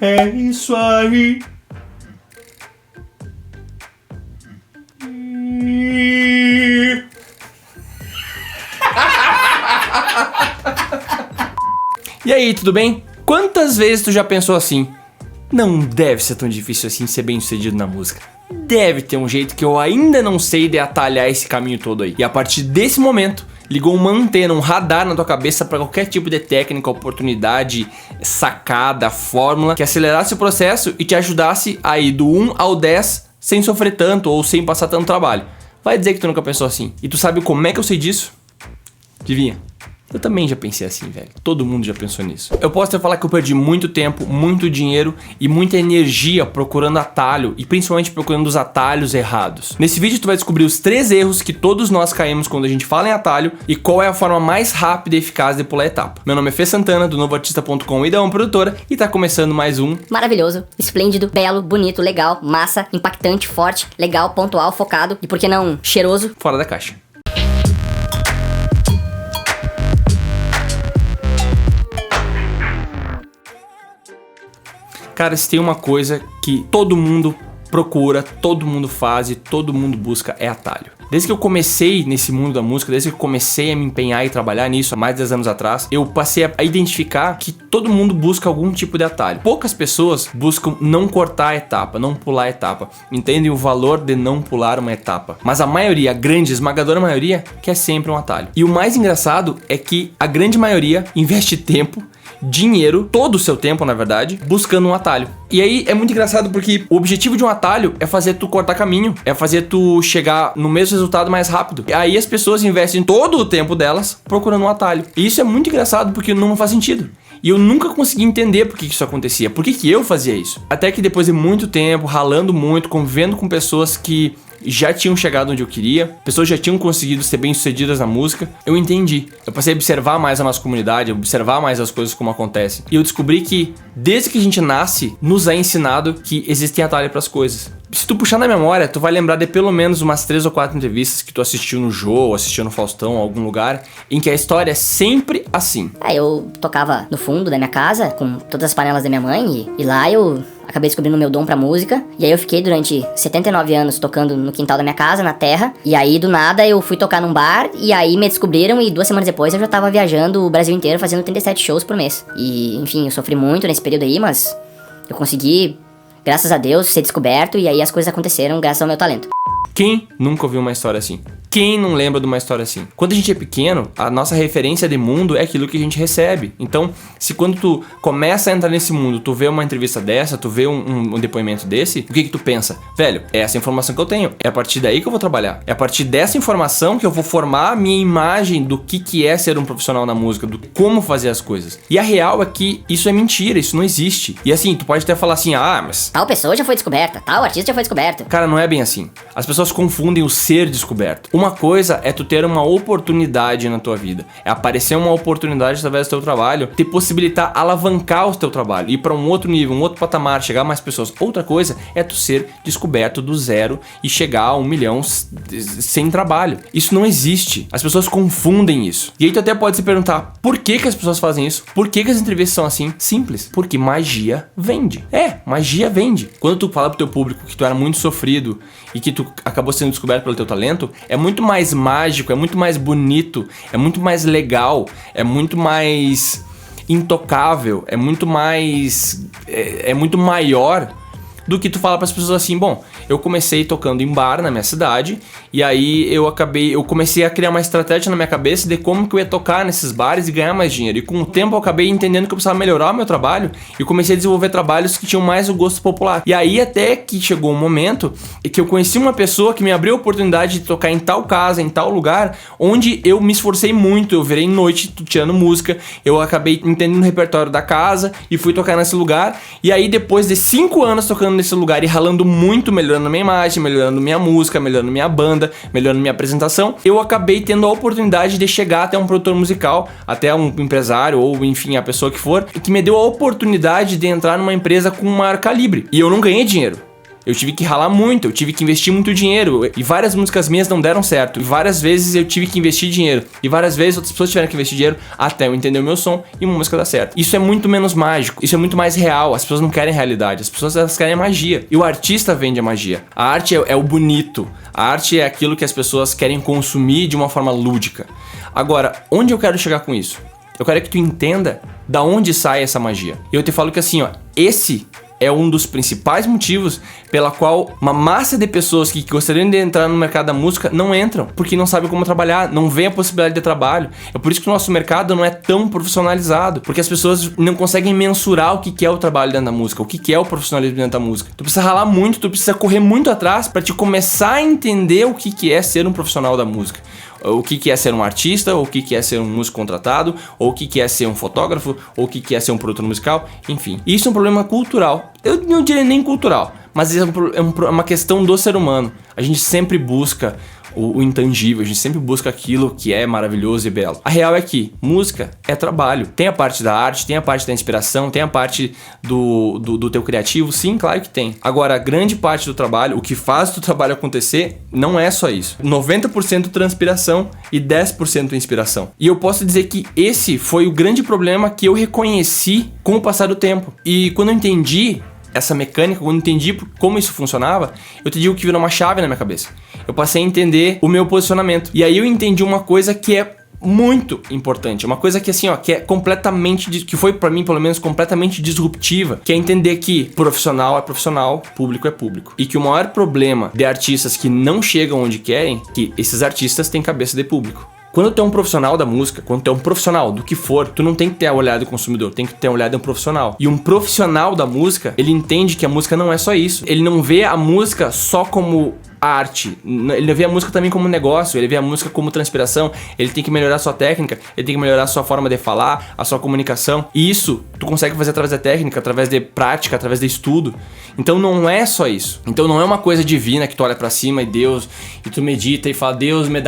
É isso aí. E aí, tudo bem? Quantas vezes tu já pensou assim? Não deve ser tão difícil assim ser bem sucedido na música. Deve ter um jeito que eu ainda não sei de atalhar esse caminho todo aí. E a partir desse momento, ligou uma antena, um radar na tua cabeça para qualquer tipo de técnica, oportunidade, sacada, fórmula que acelerasse o processo e te ajudasse a ir do 1 ao 10 sem sofrer tanto ou sem passar tanto trabalho. Vai dizer que tu nunca pensou assim. E tu sabe como é que eu sei disso? Adivinha? Eu também já pensei assim, velho. Todo mundo já pensou nisso. Eu posso te falar que eu perdi muito tempo, muito dinheiro e muita energia procurando atalho e principalmente procurando os atalhos errados. Nesse vídeo tu vai descobrir os 3 erros que todos nós caímos quando a gente fala em atalho e qual é a forma mais rápida e eficaz de pular a etapa. Meu nome é Fê Santana, do novoartista.com e da Uma Produtora, e tá começando mais um... Maravilhoso, esplêndido, belo, bonito, legal, massa, impactante, forte, legal, pontual, focado e por que não cheiroso? Fora da caixa. Cara, se tem uma coisa que todo mundo procura, todo mundo faz e todo mundo busca, é atalho. Desde que eu comecei nesse mundo da música, desde que eu comecei a me empenhar e trabalhar nisso há mais de 10 anos atrás, eu passei a identificar que todo mundo busca algum tipo de atalho. Poucas pessoas buscam não cortar a etapa, não pular a etapa, entendem o valor de não pular uma etapa. Mas a maioria, a grande, esmagadora maioria, quer sempre um atalho. E o mais engraçado é que a grande maioria investe tempo, dinheiro, todo o seu tempo na verdade, buscando um atalho. E aí é muito engraçado porque o objetivo de um atalho é fazer tu cortar caminho, é fazer tu chegar no mesmo resultado mais rápido. E aí as pessoas investem todo o tempo delas procurando um atalho. E isso é muito engraçado porque não faz sentido. E eu nunca consegui entender por que isso acontecia, por que eu fazia isso. Até que depois de muito tempo, ralando muito, convivendo com pessoas que já tinham chegado onde eu queria, pessoas já tinham conseguido ser bem-sucedidas na música, eu entendi. Eu passei a observar mais a nossa comunidade, observar mais as coisas como acontecem. E eu descobri que, desde que a gente nasce, nos é ensinado que existem atalhos para as coisas. Se tu puxar na memória, tu vai lembrar de pelo menos umas 3 ou 4 entrevistas que tu assistiu no Jô, assistiu no Faustão, algum lugar, em que a história é sempre assim. Eu tocava no fundo da minha casa, com todas as panelas da minha mãe, e lá eu acabei descobrindo o meu dom pra música. E aí eu fiquei durante 79 anos tocando no quintal da minha casa, na terra. E aí do nada eu fui tocar num bar, e aí me descobriram, e 2 semanas depois eu já tava viajando o Brasil inteiro, fazendo 37 shows por mês. E enfim, eu sofri muito nesse período aí, mas eu consegui, graças a Deus, ser descoberto, e aí as coisas aconteceram graças ao meu talento. Quem nunca ouviu uma história assim? Quem não lembra de uma história assim? Quando a gente é pequeno, a nossa referência de mundo é aquilo que a gente recebe. Então, se quando tu começa a entrar nesse mundo, tu vê uma entrevista dessa, tu vê um depoimento desse, o que tu pensa? Velho, é essa informação que eu tenho. É a partir daí que eu vou trabalhar. É a partir dessa informação que eu vou formar a minha imagem do que é ser um profissional na música, do como fazer as coisas. E a real é que isso é mentira, isso não existe. E assim, tu pode até falar assim, mas... Tal pessoa já foi descoberta, tal artista já foi descoberto. Cara, não é bem assim. As pessoas confundem o ser descoberto. Uma coisa é tu ter uma oportunidade na tua vida, é aparecer uma oportunidade através do teu trabalho, te possibilitar alavancar o teu trabalho, ir para um outro nível, um outro patamar, chegar a mais pessoas. Outra coisa é tu ser descoberto do zero e chegar a 1 milhão sem trabalho. Isso não existe. As pessoas confundem isso. E aí tu até pode se perguntar, por que as pessoas fazem isso? Por que as entrevistas são assim? Simples. Porque magia vende. Magia vende. Quando tu fala pro teu público que tu era muito sofrido e que tu acabou sendo descoberto pelo teu talento, é muito mais mágico, é muito mais bonito, é muito mais legal, é muito mais intocável, é muito mais... é muito maior do que tu fala para as pessoas assim, bom, eu comecei tocando em bar na minha cidade e aí eu comecei a criar uma estratégia na minha cabeça de como que eu ia tocar nesses bares e ganhar mais dinheiro. E com o tempo eu acabei entendendo que eu precisava melhorar o meu trabalho e comecei a desenvolver trabalhos que tinham mais o gosto popular. E aí até que chegou um momento em que eu conheci uma pessoa que me abriu a oportunidade de tocar em tal casa, em tal lugar, onde eu me esforcei muito, eu virei noite tirando música, eu acabei entendendo o repertório da casa e fui tocar nesse lugar. E aí depois de 5 anos tocando nesse lugar e ralando muito, melhorando minha imagem, melhorando minha música, melhorando minha banda, melhorando minha apresentação, eu acabei tendo a oportunidade de chegar até um produtor musical, até um empresário ou enfim, a pessoa que for, que me deu a oportunidade de entrar numa empresa com um maior calibre. E eu não ganhei dinheiro. Eu tive que ralar muito, eu tive que investir muito dinheiro. E várias músicas minhas não deram certo. E várias vezes eu tive que investir dinheiro. E várias vezes outras pessoas tiveram que investir dinheiro até eu entender o meu som e uma música dar certo. Isso é muito menos mágico, isso é muito mais real. As pessoas não querem realidade, as pessoas elas querem magia. E o artista vende a magia. A arte é o bonito. A arte é aquilo que as pessoas querem consumir de uma forma lúdica. Agora, onde eu quero chegar com isso? Eu quero que tu entenda da onde sai essa magia. E eu te falo que assim, ó, esse é um dos principais motivos pela qual uma massa de pessoas que gostariam de entrar no mercado da música não entram, porque não sabem como trabalhar, não vê a possibilidade de trabalho. É por isso que o nosso mercado não é tão profissionalizado, porque as pessoas não conseguem mensurar o que é o trabalho dentro da música, o que é o profissionalismo dentro da música. Tu precisa ralar muito, tu precisa correr muito atrás para te começar a entender o que é ser um profissional da música. O que é ser um artista, ou o que é ser um músico contratado, ou o que é ser um fotógrafo, ou o que é ser um produtor musical, enfim. Isso é um problema cultural. Eu não diria nem cultural, mas é uma questão do ser humano. A gente sempre busca o intangível, a gente sempre busca aquilo que é maravilhoso e belo. A real é que música é trabalho. Tem a parte da arte, tem a parte da inspiração, tem a parte do teu criativo, sim, claro que tem. Agora, a grande parte do trabalho, o que faz o teu trabalho acontecer, não é só isso. 90% transpiração e 10% inspiração. E eu posso dizer que esse foi o grande problema que eu reconheci com o passar do tempo. E quando eu entendi essa mecânica, quando eu entendi como isso funcionava, eu te digo que virou uma chave na minha cabeça. Eu passei a entender o meu posicionamento. E aí eu entendi uma coisa que é muito importante, uma coisa que assim, ó, que é completamente, que foi pra mim pelo menos completamente disruptiva, que é entender que profissional é profissional, público é público. E que o maior problema de artistas que não chegam onde querem, que esses artistas têm cabeça de público. Quando tu é um profissional da música, quando tu é um profissional do que for, tu não tem que ter a olhada do consumidor, tem que ter a olhada de um profissional. E um profissional da música, ele entende que a música não é só isso. Ele não vê a música só como arte, ele vê a música também como negócio, ele vê a música como transpiração, ele tem que melhorar a sua técnica, ele tem que melhorar a sua forma de falar, a sua comunicação. E isso tu consegue fazer através da técnica, através de prática, através de estudo. Então não é só isso. Então não é uma coisa divina que tu olha pra cima e Deus, e tu medita e fala, Deus me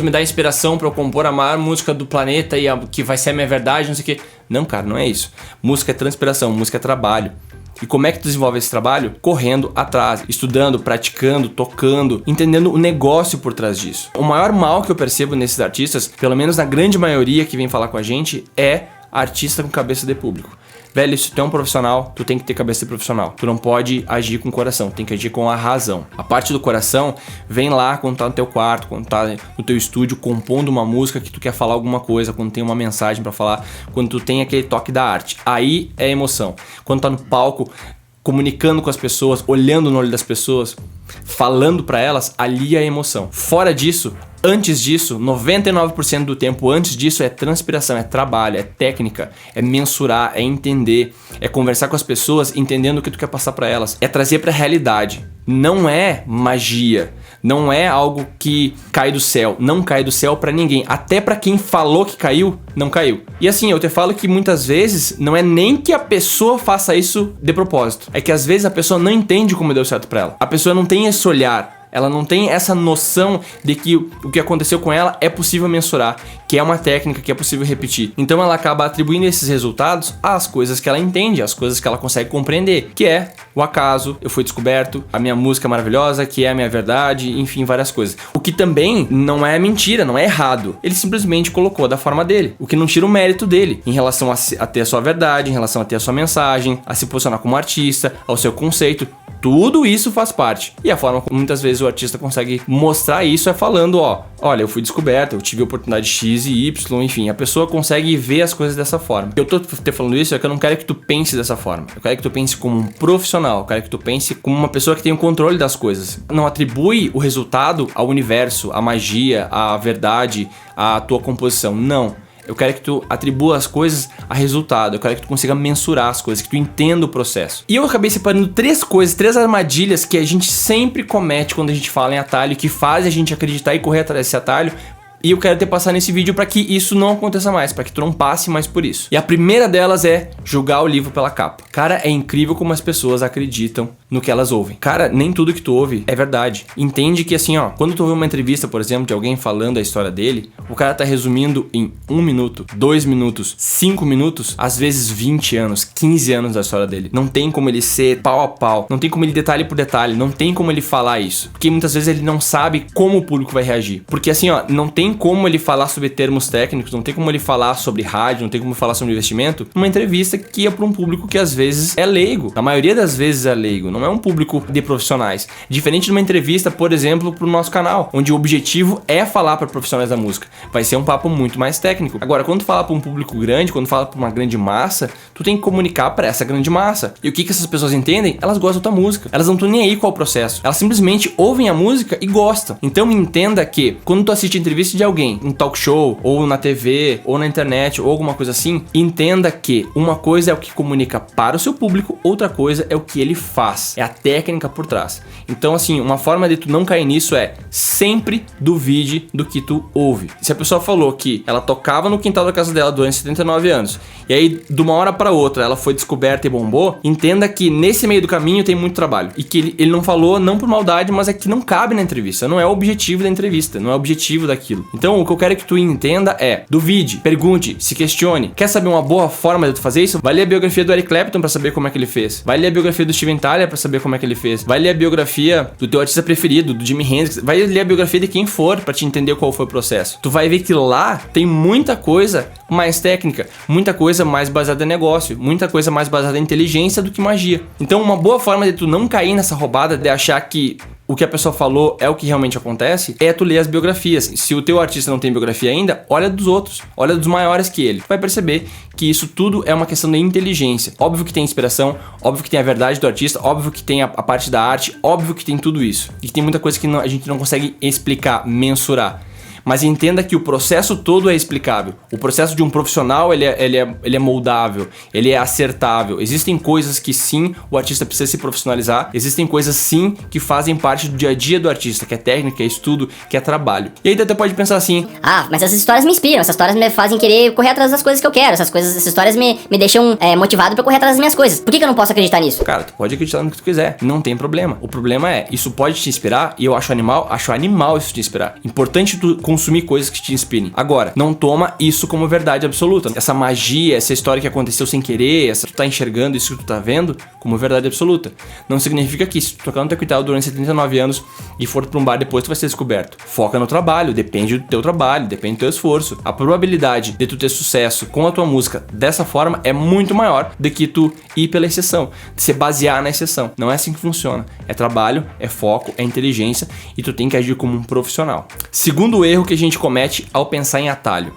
dá inspiração pra eu compor a maior música do planeta e que vai ser a minha verdade, não sei o quê. Não, cara, não é isso. Música é transpiração, música é trabalho. E como é que tu desenvolve esse trabalho? Correndo atrás, estudando, praticando, tocando, entendendo o negócio por trás disso. O maior mal que eu percebo nesses artistas, pelo menos na grande maioria que vem falar com a gente, é artista com cabeça de público. Velho, se tu é um profissional, tu tem que ter cabeça de profissional. Tu não pode agir com o coração, tem que agir com a razão. A parte do coração vem lá quando tá no teu quarto, quando tá no teu estúdio compondo uma música que tu quer falar alguma coisa, quando tem uma mensagem pra falar, quando tu tem aquele toque da arte. Aí é emoção. Quando tá no palco, comunicando com as pessoas, olhando no olho das pessoas, falando pra elas, ali é emoção. Fora disso, antes disso, 99% do tempo antes disso é transpiração, é trabalho, é técnica, é mensurar, é entender, é conversar com as pessoas entendendo o que tu quer passar pra elas, é trazer pra realidade. Não é magia, não é algo que cai do céu, não cai do céu pra ninguém, até pra quem falou que caiu, não caiu. E assim, eu te falo que muitas vezes não é nem que a pessoa faça isso de propósito, é que às vezes a pessoa não entende como deu certo pra ela, a pessoa não tem esse olhar. Ela não tem essa noção de que o que aconteceu com ela é possível mensurar, que é uma técnica que é possível repetir. Então ela acaba atribuindo esses resultados às coisas que ela entende, às coisas que ela consegue compreender, que é o acaso, eu fui descoberto, a minha música maravilhosa, que é a minha verdade, enfim, várias coisas. O que também não é mentira, não é errado. Ele simplesmente colocou da forma dele, o que não tira o mérito dele em relação a ter a sua verdade, em relação a ter a sua mensagem, a se posicionar como artista, ao seu conceito. Tudo isso faz parte. E a forma como muitas vezes o artista consegue mostrar isso é falando, olha, eu fui descoberto, eu tive a oportunidade X e Y, enfim, a pessoa consegue ver as coisas dessa forma. Eu tô te falando isso é que eu não quero que tu pense dessa forma. Eu quero que tu pense como um profissional, eu quero que tu pense como uma pessoa que tem o controle das coisas. Não atribui o resultado ao universo, à magia, à verdade, à tua composição. Não. Eu quero que tu atribua as coisas a resultado. Eu quero que tu consiga mensurar as coisas, que tu entenda o processo. E eu acabei separando 3 coisas, 3 armadilhas que a gente sempre comete quando a gente fala em atalho, que fazem a gente acreditar e correr atrás desse atalho E eu quero te passar nesse vídeo para que isso não aconteça mais, para que tu não passe mais por isso. E a primeira delas é julgar o livro pela capa. Cara, é incrível como as pessoas acreditam no que elas ouvem. Cara, nem tudo que tu ouve é verdade. Entende que assim, ó, quando tu ouve uma entrevista, por exemplo, de alguém falando a história dele, o cara tá resumindo em 1 minuto, 2 minutos, 5 minutos, às vezes 20 anos, 15 anos da história dele. Não tem como ele ser pau a pau, não tem como ele detalhe por detalhe, não tem como ele falar isso. Porque muitas vezes ele não sabe como o público vai reagir. Porque assim, ó, não tem como ele falar sobre termos técnicos, não tem como ele falar sobre rádio, não tem como falar sobre investimento numa entrevista que é para um público que às vezes é leigo. A maioria das vezes é leigo, não é um público de profissionais. Diferente de uma entrevista, por exemplo, pro nosso canal, onde o objetivo é falar para profissionais da música. Vai ser um papo muito mais técnico. Agora, quando tu fala para um público grande, quando tu fala para uma grande massa, tu tem que comunicar para essa grande massa. E o que essas pessoas entendem? Elas gostam da tua música. Elas não estão nem aí com o processo. Elas simplesmente ouvem a música e gostam. Então entenda que quando tu assiste a entrevista de alguém, um talk show, ou na TV, ou na internet, ou alguma coisa assim, entenda que uma coisa é o que comunica para o seu público, outra coisa é o que ele faz. É a técnica por trás. Então assim, uma forma de tu não cair nisso é sempre duvide do que tu ouve. Se a pessoa falou que ela tocava no quintal da casa dela durante 79 anos, e aí de uma hora para outra ela foi descoberta e bombou, entenda que nesse meio do caminho tem muito trabalho. E que ele não falou não por maldade, mas é que não cabe na entrevista. Não é o objetivo da entrevista, não é o objetivo daquilo. Então o que eu quero que tu entenda é: duvide, pergunte, se questione. Quer saber uma boa forma de tu fazer isso? Vai ler a biografia do Eric Clapton pra saber como é que ele fez. Vai ler a biografia do Steven Tyler pra saber como é que ele fez. Vai ler a biografia do teu artista preferido, do Jimi Hendrix. Vai ler a biografia de quem for pra te entender qual foi o processo. Tu vai ver que lá tem muita coisa mais técnica, muita coisa mais baseada em negócio, muita coisa mais baseada em inteligência do que magia. Então uma boa forma de tu não cair nessa roubada de achar que o que a pessoa falou é o que realmente acontece, é tu ler as biografias. Se o teu artista não tem biografia ainda, olha dos outros, olha dos maiores que ele. Tu vai perceber que isso tudo é uma questão de inteligência. Óbvio que tem inspiração, óbvio que tem a verdade do artista, óbvio que tem a parte da arte, óbvio que tem tudo isso. E que tem muita coisa que a gente não consegue explicar, mensurar. Mas entenda que o processo todo é explicável. O processo de um profissional, ele é moldável, ele é acertável. Existem coisas que sim, o artista precisa se profissionalizar. Existem coisas sim que fazem parte do dia a dia do artista, que é técnica, que é estudo, que é trabalho. E aí você pode pensar assim: ah, mas essas histórias me inspiram, essas histórias me fazem querer correr atrás das coisas que eu quero. Essas histórias me deixam motivado pra correr atrás das minhas coisas. Por que eu não posso acreditar nisso? Cara, tu pode acreditar no que tu quiser, não tem problema. O problema é, isso pode te inspirar, e eu acho animal isso te inspirar. Importante tu consumir coisas que te inspirem. Agora, não toma isso como verdade absoluta. Essa magia, essa história que aconteceu sem querer, essa que tu tá enxergando, isso que tu tá vendo, como verdade absoluta. Não significa que se tu tocar no teu quintal durante 79 anos e for pra um bar depois, tu vai ser descoberto. Foca no trabalho, depende do teu trabalho, depende do teu esforço. A probabilidade de tu ter sucesso com a tua música dessa forma é muito maior do que tu ir pela exceção, de se basear na exceção. Não é assim que funciona. É trabalho, é foco, é inteligência, e tu tem que agir como um profissional. Segundo erro que a gente comete ao pensar em atalho: